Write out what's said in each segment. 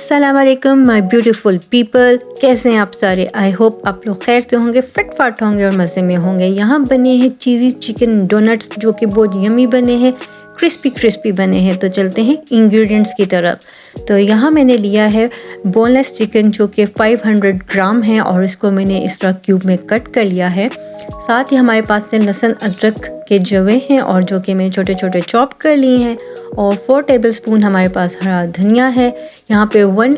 अस्सलाम वालेकुम my beautiful people, कैसे हैं आप सारे। आई होप आप लोग खैर से होंगे, फिट फाट होंगे और मज़े में होंगे। यहाँ बने हैं चीज़ी चिकन डोनट्स जो कि बहुत यमी बने हैं, क्रिस्पी क्रिस्पी बने हैं। तो चलते हैं इंग्रेडिएंट्स की तरफ। तो यहाँ मैंने लिया है बोनलेस चिकन जो कि 500 ग्राम है और इसको मैंने इस तरह क्यूब में कट कर लिया है। साथ ही हमारे पास से लहसुन अदरक के जवे हैं और जो कि मैंने छोटे छोटे चॉप कर लिए हैं। और 4 टेबलस्पून हमारे पास हरा धनिया है। यहाँ पे 1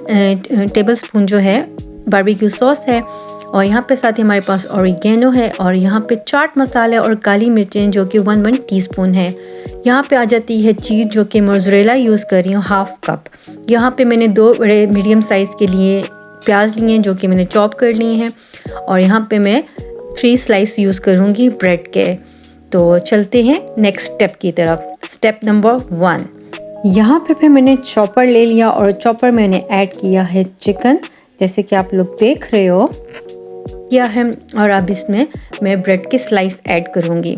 टेबलस्पून जो है बारबेक्यू सॉस है। और यहाँ पे साथ ही हमारे पास ऑरिगेनो है। और यहाँ पे चाट मसाले और काली मिर्चें जो कि 1 टीस्पून है। यहाँ पे आ जाती है चीज़ जो कि मोज़रेला यूज़ कर रही हूँ, हाफ कप। यहाँ पे मैंने 2 बड़े मीडियम साइज़ के लिए प्याज लिए हैं जो कि मैंने चॉप कर लिए हैं। और यहाँ पे मैं 3 स्लाइस यूज़ करूँगी ब्रेड के। तो चलते हैं नेक्स्ट स्टेप की तरफ। स्टेप नंबर 1, यहाँ पे फिर मैंने चॉपर ले लिया और चॉपर मैंने ऐड किया है चिकन, जैसे कि आप लोग देख रहे हो किया है। और अब इसमें मैं ब्रेड के स्लाइस ऐड करूँगी।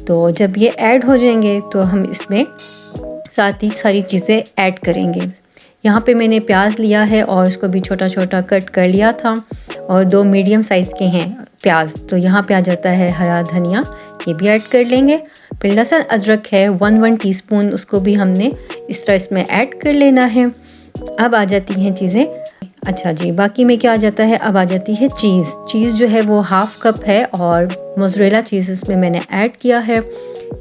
तो जब ये ऐड हो जाएंगे तो हम इसमें साथ ही सारी चीज़ें ऐड करेंगे। यहाँ पे मैंने प्याज लिया है और इसको भी छोटा छोटा कट कर लिया था। और 2 मीडियम साइज़ के हैं प्याज। तो यहाँ पे आ जाता है हरा धनिया, ये भी ऐड कर लेंगे। फिर लहसुन अदरक है 1 टीस्पून, उसको भी हमने इस तरह इसमें ऐड कर लेना है। अब आ जाती हैं चीज़ें, अच्छा जी, बाकी में क्या आ जाता है, अब आ जाती है चीज़ जो है वो हाफ कप है और मोज़रेला चीज़ इसमें मैंने ऐड किया है,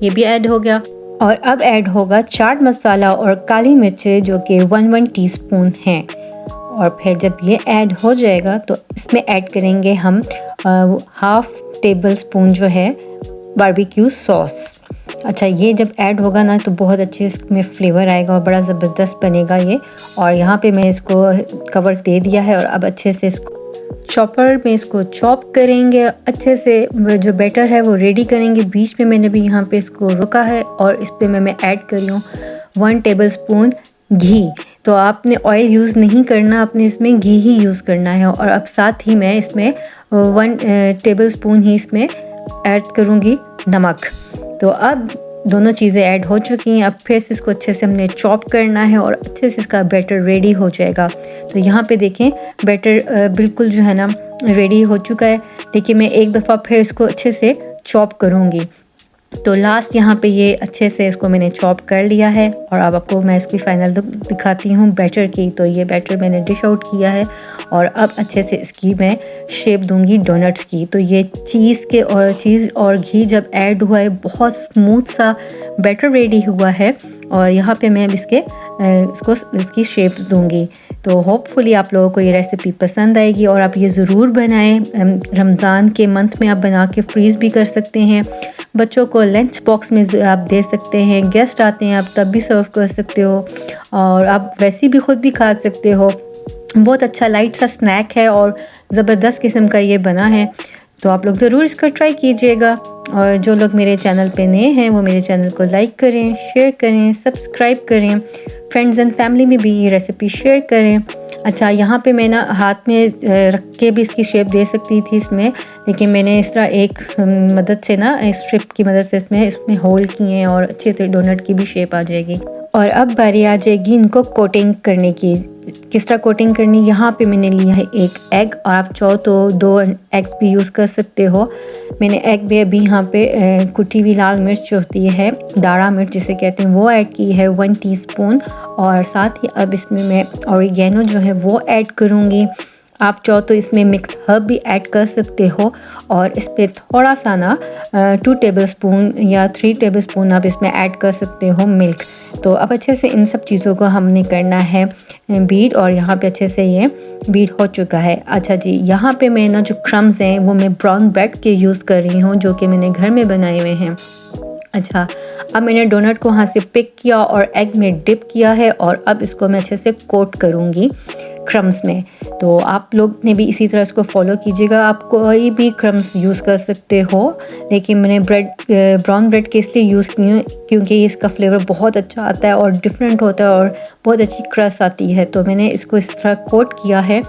ये भी ऐड हो गया। और अब ऐड होगा चाट मसाला और काली मिर्चें जो कि 1 टीस्पून हैं। और फिर जब ये ऐड हो जाएगा तो इसमें ऐड करेंगे हम हाफ टेबल स्पून जो है बारबेक्यू सॉस। अच्छा, ये जब ऐड होगा ना तो बहुत अच्छे इसमें फ्लेवर आएगा और बड़ा ज़बरदस्त बनेगा ये। और यहाँ पे मैं इसको कवर दे दिया है और अब अच्छे से इसको चॉपर में इसको चॉप करेंगे अच्छे से। जो बैटर है वो रेडी करेंगे। बीच में मैंने भी यहाँ पे इसको रोका है और इस पे मैं ऐड कर रही हूँ 1 टेबलस्पून घी। तो आपने ऑयल यूज़ नहीं करना, आपने इसमें घी ही यूज़ करना है। और अब साथ ही मैं इसमें 1 टेबलस्पून ही इसमें ऐड करूँगी नमक। तो अब दोनों चीज़ें ऐड हो चुकी हैं। अब फिर से इसको अच्छे से हमने चॉप करना है और अच्छे से इसका बैटर रेडी हो जाएगा। तो यहाँ पे देखें बैटर बिल्कुल जो है ना रेडी हो चुका है। लेकिन मैं एक दफ़ा फिर इसको अच्छे से चॉप करूँगी। तो लास्ट यहाँ पे ये अच्छे से इसको मैंने चॉप कर लिया है। और अब आपको मैं इसकी फाइनल दिखाती हूँ बैटर की। तो ये बैटर मैंने डिश आउट किया है और अब अच्छे से इसकी मैं शेप दूंगी डोनट्स की। तो ये चीज़ और घी जब ऐड हुआ है, बहुत स्मूथ सा बैटर रेडी हुआ है। और यहाँ पे मैं अब इसकी शेप दूंगी। तो होपफुली आप लोगों को ये रेसिपी पसंद आएगी और आप ये ज़रूर बनाएं। रमज़ान के मंथ में आप बना के फ्रीज़ भी कर सकते हैं। बच्चों को लंच बॉक्स में आप दे सकते हैं, गेस्ट आते हैं आप तब भी सर्व कर सकते हो। और आप वैसे भी ख़ुद भी खा सकते हो। बहुत अच्छा लाइट सा स्नैक है और ज़बरदस्त किस्म का ये बना है। तो आप लोग ज़रूर इसको ट्राई कीजिएगा। और जो लोग मेरे चैनल पे नए हैं वो मेरे चैनल को लाइक करें, शेयर करें, सब्सक्राइब करें। फ्रेंड्स एंड फैमिली में भी ये रेसिपी शेयर करें। अच्छा, यहाँ पे मैं ना हाथ में रख के भी इसकी शेप दे सकती थी इसमें, लेकिन मैंने इस तरह एक मदद से ना स्ट्रिप की मदद से इसमें होल किए हैं और अच्छे से डोनट की भी शेप आ जाएगी। और अब बारी आ जाएगी इनको कोटिंग करने की। किस तरह कोटिंग करनी, यहाँ पे मैंने लिया है 1 एग और आप चाहो तो 2 एग्स भी यूज़ कर सकते हो। मैंने एग में अभी यहाँ पे कुटी हुई लाल मिर्च जो होती है, दाढ़ा मिर्च जिसे कहते हैं, वो ऐड की है 1 टीस्पून। और साथ ही अब इसमें मैं ऑरिगेनो जो है वो ऐड करूँगी। आप चाहो तो इसमें मिक्स हर्ब भी ऐड कर सकते हो। और इस पर थोड़ा सा ना 2 टेबलस्पून या 3 टेबलस्पून आप इसमें ऐड कर सकते हो मिल्क। तो अब अच्छे से इन सब चीज़ों को हमने करना है बीट। और यहाँ पे अच्छे से ये बीट हो चुका है। अच्छा जी, यहाँ पे मैं ना जो क्रम्स हैं वो मैं ब्राउन ब्रेड के यूज़ कर रही हूँ जो कि मैंने घर में बनाए हुए हैं। अच्छा, अब मैंने डोनट को वहाँ से पिक किया और एग में डिप किया है और अब इसको मैं अच्छे से कोट करूँगी क्रम्स में। तो आप लोग ने भी इसी तरह इसको फॉलो कीजिएगा। आप कोई भी क्रम्स यूज़ कर सकते हो, लेकिन मैंने ब्राउन ब्रेड के इसलिए यूज़ की हूँ क्योंकि इसका फ्लेवर बहुत अच्छा आता है और डिफरेंट होता है और बहुत अच्छी क्रस्ट आती है। तो मैंने इसको इस तरह कोट किया है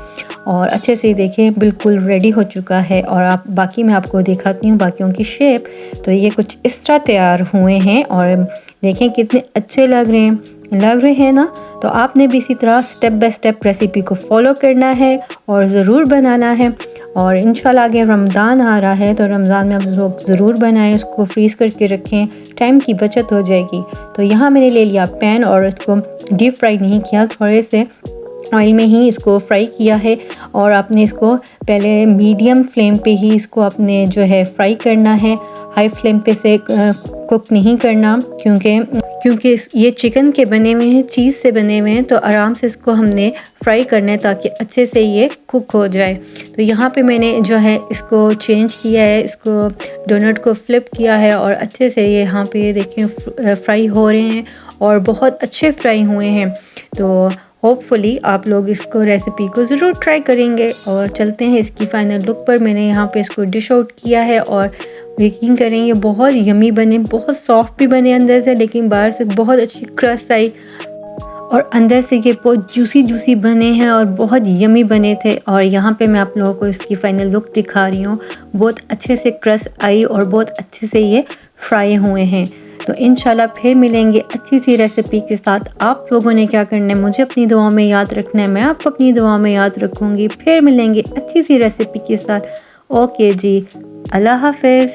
और अच्छे से देखें बिल्कुल रेडी हो चुका है। और आप बाकी मैं आपको दिखाती हूँ बाकियों की शेप। तो ये कुछ इस तरह तैयार हुए हैं और देखें कितने अच्छे लग रहे हैं ना। तो आपने भी इसी तरह स्टेप बाय स्टेप रेसिपी को फॉलो करना है और ज़रूर बनाना है। और इंशाल्लाह आगे रमज़ान आ रहा है तो रमज़ान में आप लोग ज़रूर बनाएं, उसको फ्रीज़ करके रखें, टाइम की बचत हो जाएगी। तो यहाँ मैंने ले लिया पैन और इसको डीप फ्राई नहीं किया, थोड़े से ऑयल में ही इसको फ्राई किया है। और आपने इसको पहले मीडियम फ्लेम पे ही इसको आपने जो है फ्राई करना है, हाई फ्लेम पे से कुक नहीं करना, क्योंकि ये चिकन के बने हुए हैं, चीज़ से बने हुए हैं, तो आराम से इसको हमने फ्राई करना है ताकि अच्छे से ये कुक हो जाए। तो यहाँ पे मैंने जो है इसको चेंज किया है, इसको डोनट को फ्लिप किया है और अच्छे से ये यहाँ पे देखें फ्राई हो रहे हैं और बहुत अच्छे फ्राई हुए हैं। तो होपफुली आप लोग इसको रेसिपी को ज़रूर ट्राई करेंगे। और चलते हैं इसकी फ़ाइनल लुक पर। मैंने यहाँ पे इसको डिश आउट किया है और यकीन करें ये बहुत यमी बने, बहुत सॉफ्ट भी बने अंदर से, लेकिन बाहर से बहुत अच्छी क्रस्ट आई और अंदर से ये बहुत जूसी बने हैं और बहुत यमी बने थे। और यहाँ पे मैं आप लोगों को इसकी फ़ाइनल लुक दिखा रही हूँ, बहुत अच्छे से क्रस्ट आई और बहुत अच्छे से ये फ्राई हुए हैं। तो इंशाल्लाह फिर मिलेंगे अच्छी सी रेसिपी के साथ। आप लोगों ने क्या करना है, मुझे अपनी दुआ में याद रखना है, मैं आपको अपनी दुआ में याद रखूँगी। फिर मिलेंगे अच्छी सी रेसिपी के साथ। ओके जी, अल्लाह हाफ़िज़।